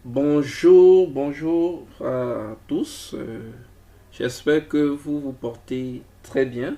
Bonjour à tous. J'espère que vous vous portez très bien.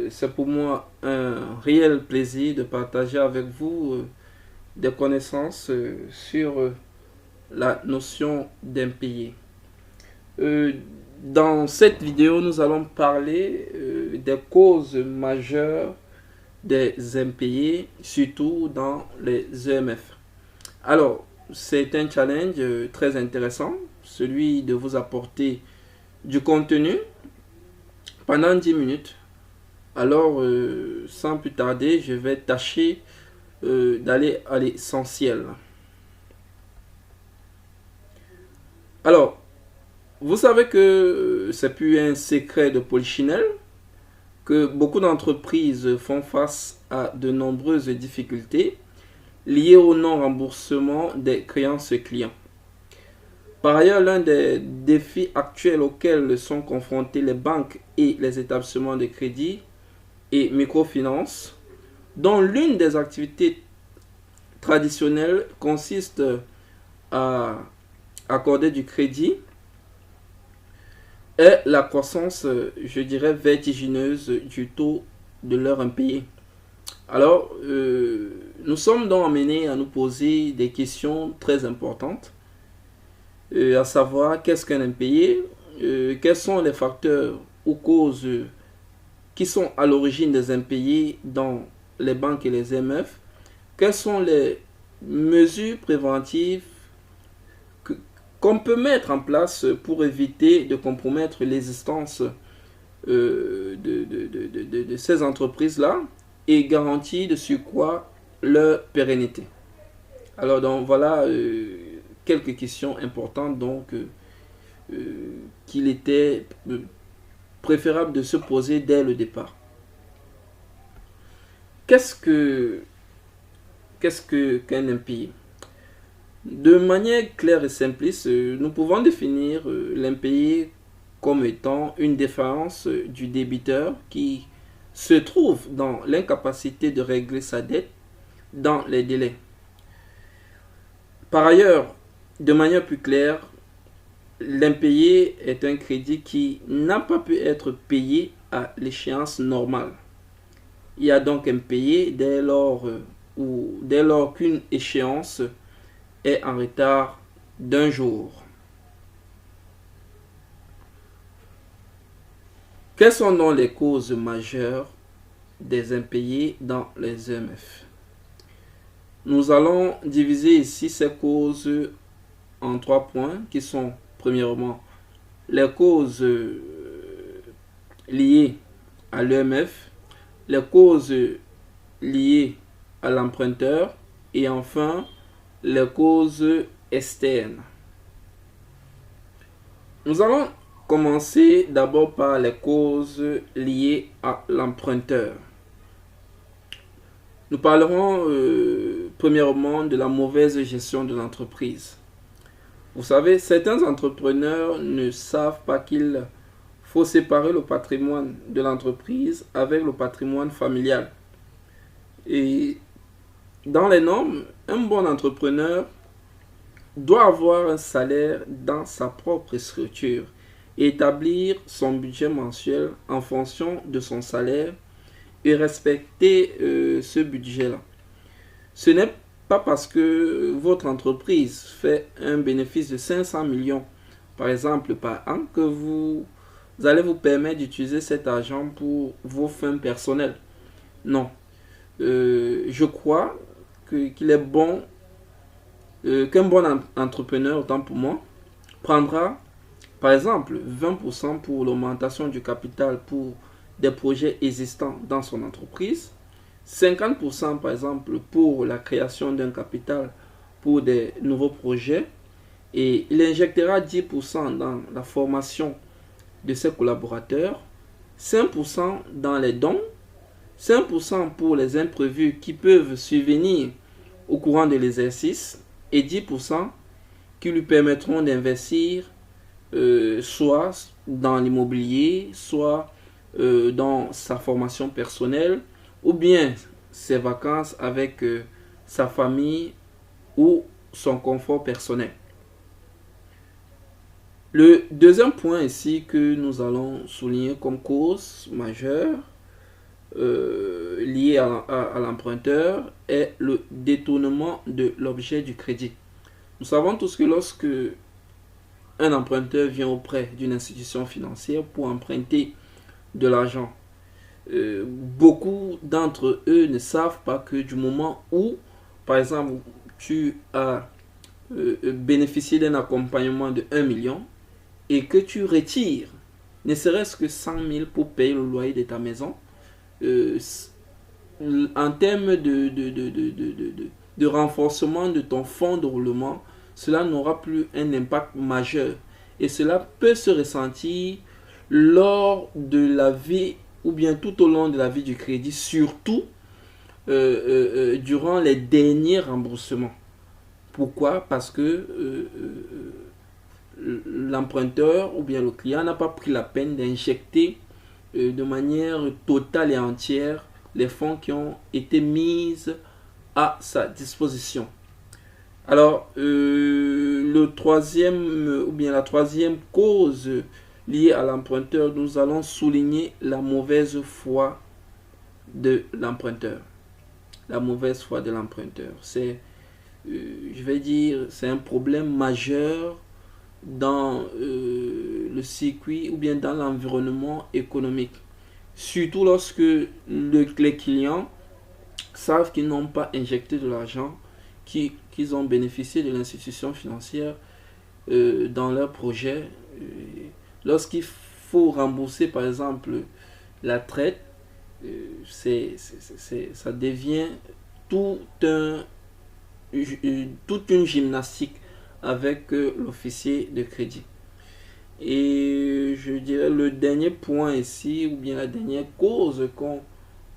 C'est pour moi un réel plaisir de partager avec vous des connaissances sur la notion d'impayé. Euh, dans cette vidéo, nous allons parler des causes majeures des impayés, surtout dans les EMF. Alors, c'est un challenge très intéressant, celui de vous apporter du contenu pendant 10 minutes. Alors, sans plus tarder, je vais tâcher d'aller à l'essentiel. Alors, vous savez que c'est plus un secret de polichinelle que beaucoup d'entreprises font face à de nombreuses difficultés liées au non-remboursement des créances clients. Par ailleurs, l'un des défis actuels auxquels sont confrontés les banques et les établissements de crédit et microfinance, dont l'une des activités traditionnelles consiste à accorder du crédit, est la croissance, je dirais, vertigineuse du taux de leur impayé. Alors, nous sommes donc amenés à nous poser des questions très importantes, à savoir qu'est-ce qu'un impayé, quels sont les facteurs ou causes qui sont à l'origine des impayés dans les banques et les MF, quelles sont les mesures préventives qu'on peut mettre en place pour éviter de compromettre l'existence de ces entreprises-là et garantir de surcroît leur pérennité. Alors donc voilà quelques questions importantes donc qu'il était préférable de se poser dès le départ. Qu'est-ce que qu'un impayé? De manière claire et simpliste, nous pouvons définir l'impayé comme étant une défaillance du débiteur qui se trouve dans l'incapacité de régler sa dette dans les délais. Par ailleurs, de manière plus claire, l'impayé est un crédit qui n'a pas pu être payé à l'échéance normale. Il y a donc impayé dès lors qu'une échéance est en retard d'un jour. Quelles sont donc les causes majeures des impayés dans les EMF? Nous allons diviser ici ces causes en 3 points qui sont, premièrement, les causes liées à l'EMF, les causes liées à l'emprunteur et enfin les causes externes. Nous allons commencer d'abord par les causes liées à l'emprunteur. Nous parlerons premièrement de la mauvaise gestion de l'entreprise. Vous savez, certains entrepreneurs ne savent pas qu'il faut séparer le patrimoine de l'entreprise avec le patrimoine familial. Et dans les normes, un bon entrepreneur doit avoir un salaire dans sa propre structure et établir son budget mensuel en fonction de son salaire et respecter ce budget-là. Ce n'est pas parce que votre entreprise fait un bénéfice de 500 millions, par exemple, par an, que vous allez vous permettre d'utiliser cet argent pour vos fins personnelles. Non. Je crois qu'il est bon qu'un bon entrepreneur, autant pour moi, prendra par exemple 20% pour l'augmentation du capital pour des projets existants dans son entreprise, 50% par exemple pour la création d'un capital pour des nouveaux projets et il injectera 10% dans la formation de ses collaborateurs, 5% dans les dons, 5% pour les imprévus qui peuvent survenir au courant de l'exercice et 10% qui lui permettront d'investir soit dans l'immobilier, soit dans sa formation personnelle ou bien ses vacances avec sa famille ou son confort personnel. Le deuxième point ici que nous allons souligner comme cause majeure liée à l'emprunteur est le détournement de l'objet du crédit. Nous savons tous que lorsque un emprunteur vient auprès d'une institution financière pour emprunter de l'argent, beaucoup d'entre eux ne savent pas que du moment où, par exemple, tu as bénéficié d'un accompagnement de 1 million et que tu retires ne serait-ce que 100 000 pour payer le loyer de ta maison, en termes de renforcement de ton fonds de roulement, cela n'aura plus un impact majeur. Et cela peut se ressentir lors de la vie ou bien tout au long de la vie du crédit, surtout durant les derniers remboursements. Pourquoi? Parce que l'emprunteur ou bien le client n'a pas pris la peine d'injecter de manière totale et entière les fonds qui ont été mis à sa disposition. Alors, la troisième cause liée à l'emprunteur, nous allons souligner la mauvaise foi de l'emprunteur. La mauvaise foi de l'emprunteur. C'est, je vais dire, c'est un problème majeur dans le circuit ou bien dans l'environnement économique. Surtout lorsque les clients savent qu'ils n'ont pas injecté de l'argent, qu'ils ont bénéficié de l'institution financière dans leur projet. Lorsqu'il faut rembourser par exemple la traite, ça devient toute une gymnastique avec l'officier de crédit. Et je dirais le dernier point ici, ou bien la dernière cause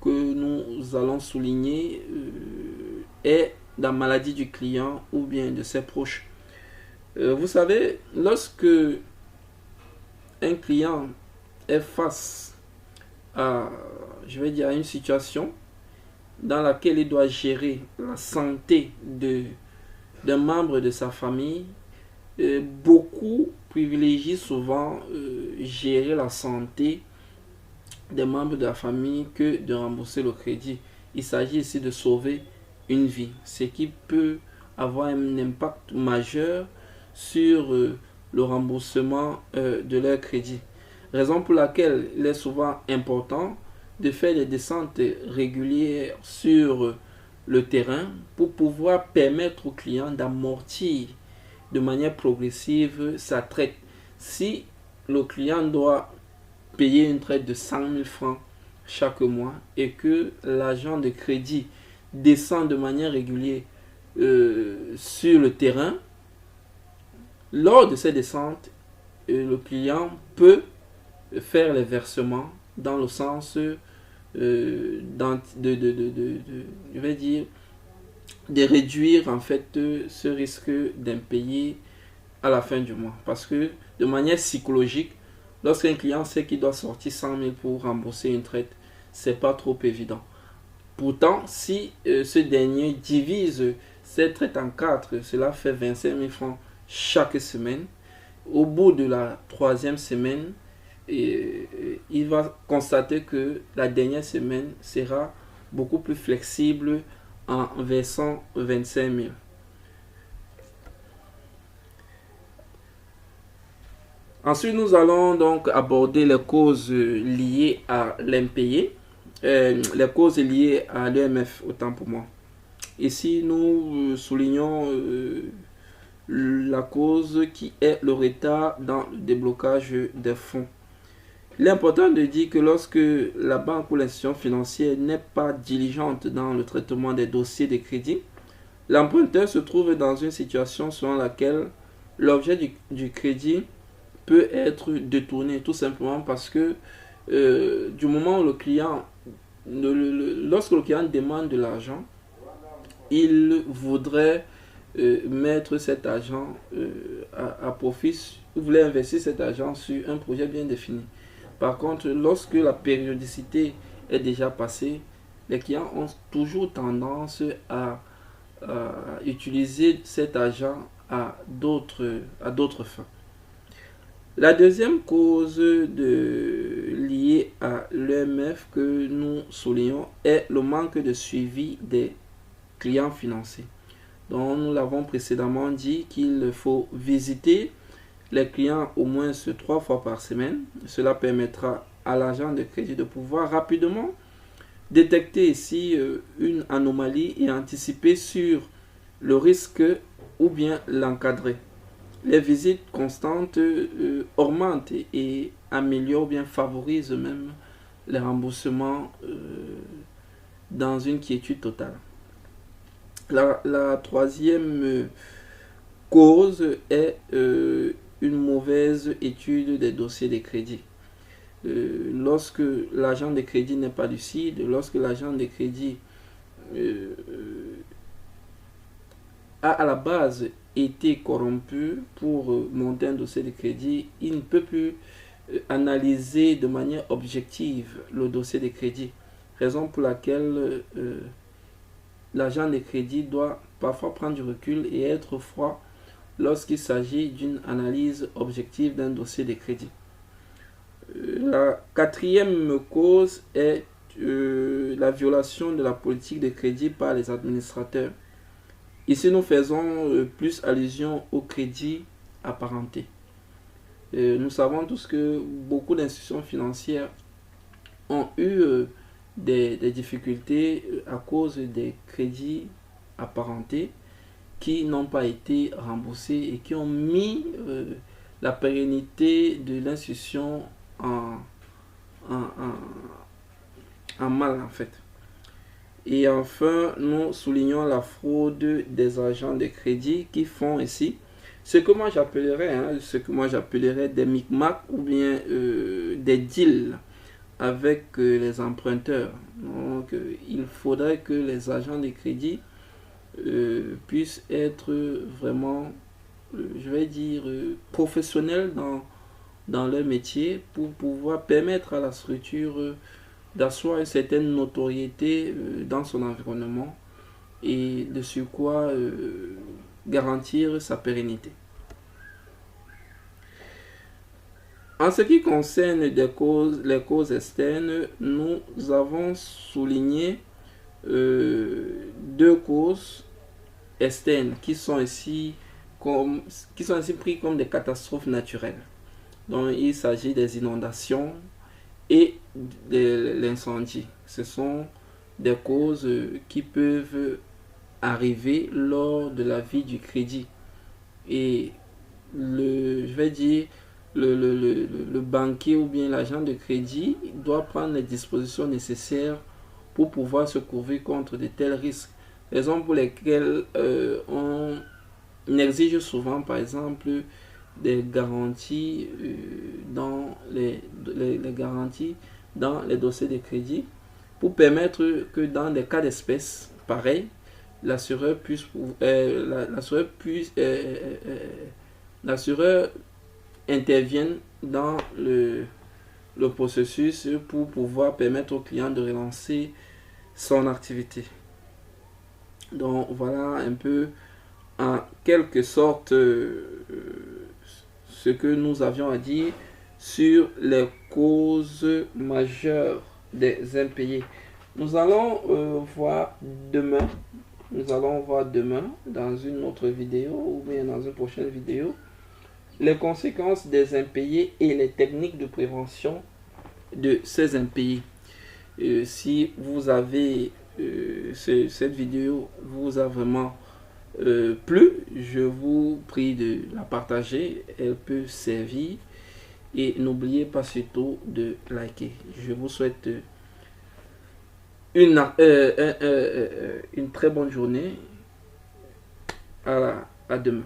que nous allons souligner est la maladie du client ou bien de ses proches. Vous savez, lorsque un client est face à, je vais dire, à une situation dans laquelle il doit gérer la santé d'un membre de sa famille, beaucoup privilégient souvent gérer la santé des membres de la famille que de rembourser le crédit. Il s'agit ici de sauver une vie, ce qui peut avoir un impact majeur sur le remboursement de leur crédit. Raison pour laquelle il est souvent important de faire des descentes régulières sur le terrain pour pouvoir permettre au client d'amortir de manière progressive sa traite. Si le client doit payer une traite de 100 000 francs chaque mois et que l'agent de crédit descend de manière régulière sur le terrain, lors de ces descentes, le client peut faire les versements dans le sens je vais dire, de réduire en fait ce risque d'impayé à la fin du mois. Parce que de manière psychologique, lorsqu'un client sait qu'il doit sortir 100 000 pour rembourser une traite, c'est pas trop évident. Pourtant, si ce dernier divise cette traite en 4, cela fait 25 000 francs chaque semaine. Au bout de la 3e semaine, il va constater que la dernière semaine sera beaucoup plus flexible en versant 25 000. Ensuite, nous allons donc aborder les causes liées à l'impayé, les causes liées à l'EMF, autant pour moi. Ici, nous soulignons la cause qui est le retard dans le déblocage des fonds. Il est important de dire que lorsque la banque ou l'institution financière n'est pas diligente dans le traitement des dossiers de crédit, l'emprunteur se trouve dans une situation selon laquelle l'objet du crédit peut être détourné, tout simplement parce que du moment où le client, lorsque le client demande de l'argent, il voudrait mettre cet argent à profit, il voulait investir cet argent sur un projet bien défini. Par contre, lorsque la périodicité est déjà passée, les clients ont toujours tendance à utiliser cet argent à d'autres fins. La deuxième cause liée à l'EMF que nous soulignons est le manque de suivi des clients financiers. Donc, nous l'avons précédemment dit qu'il faut visiter les clients au moins 3 fois par semaine. Cela permettra à l'agent de crédit de pouvoir rapidement détecter ici une anomalie et anticiper sur le risque ou bien l'encadrer. Les visites constantes augmentent et améliorent ou bien favorisent même les remboursements dans une quiétude totale. La troisième cause est une mauvaise étude des dossiers de crédit. Lorsque l'agent de crédit n'est pas lucide, lorsque l'agent de crédit a à la base été corrompu pour monter un dossier de crédit, il ne peut plus analyser de manière objective le dossier de crédit. Raison pour laquelle l'agent de crédit doit parfois prendre du recul et être froid lorsqu'il s'agit d'une analyse objective d'un dossier de crédit. La quatrième cause est la violation de la politique de crédit par les administrateurs. Ici, nous faisons plus allusion au crédit apparenté. Nous savons tous que beaucoup d'institutions financières ont eu des difficultés à cause des crédits apparentés qui n'ont pas été remboursés et qui ont mis la pérennité de l'institution en mal en fait. Et enfin, nous soulignons la fraude des agents de crédit qui font ici ce que moi j'appellerais des micmacs ou bien des deals avec les emprunteurs. Donc, il faudrait que les agents de crédit puissent être vraiment, je vais dire, professionnels dans leur métier pour pouvoir permettre à la structure d'asseoir une certaine notoriété dans son environnement et de surcroît garantir sa pérennité. En ce qui concerne les causes externes, nous avons souligné deux causes externes qui sont ici pris comme des catastrophes naturelles. Donc il s'agit des inondations et de l'incendie. Ce sont des causes qui peuvent arriver lors de la vie du crédit. Et le banquier ou bien l'agent de crédit doit prendre les dispositions nécessaires pour pouvoir se couvrir contre de tels risques. Raison pour lesquelles on exige souvent, par exemple, des garanties dans les garanties dans les dossiers de crédit pour permettre que dans des cas d'espèce pareils, l'assureur intervienne dans le processus pour pouvoir permettre au client de relancer son activité. Donc voilà un peu en quelque sorte ce que nous avions à dire sur les causes majeures des impayés. Nous allons voir demain dans une autre vidéo ou bien dans une prochaine vidéo les conséquences des impayés et les techniques de prévention de ces impayés. Si vous avez cette vidéo vous a vraiment plu, je vous prie de la partager, elle peut servir et n'oubliez pas surtout de liker. Je vous souhaite une très bonne journée. À demain.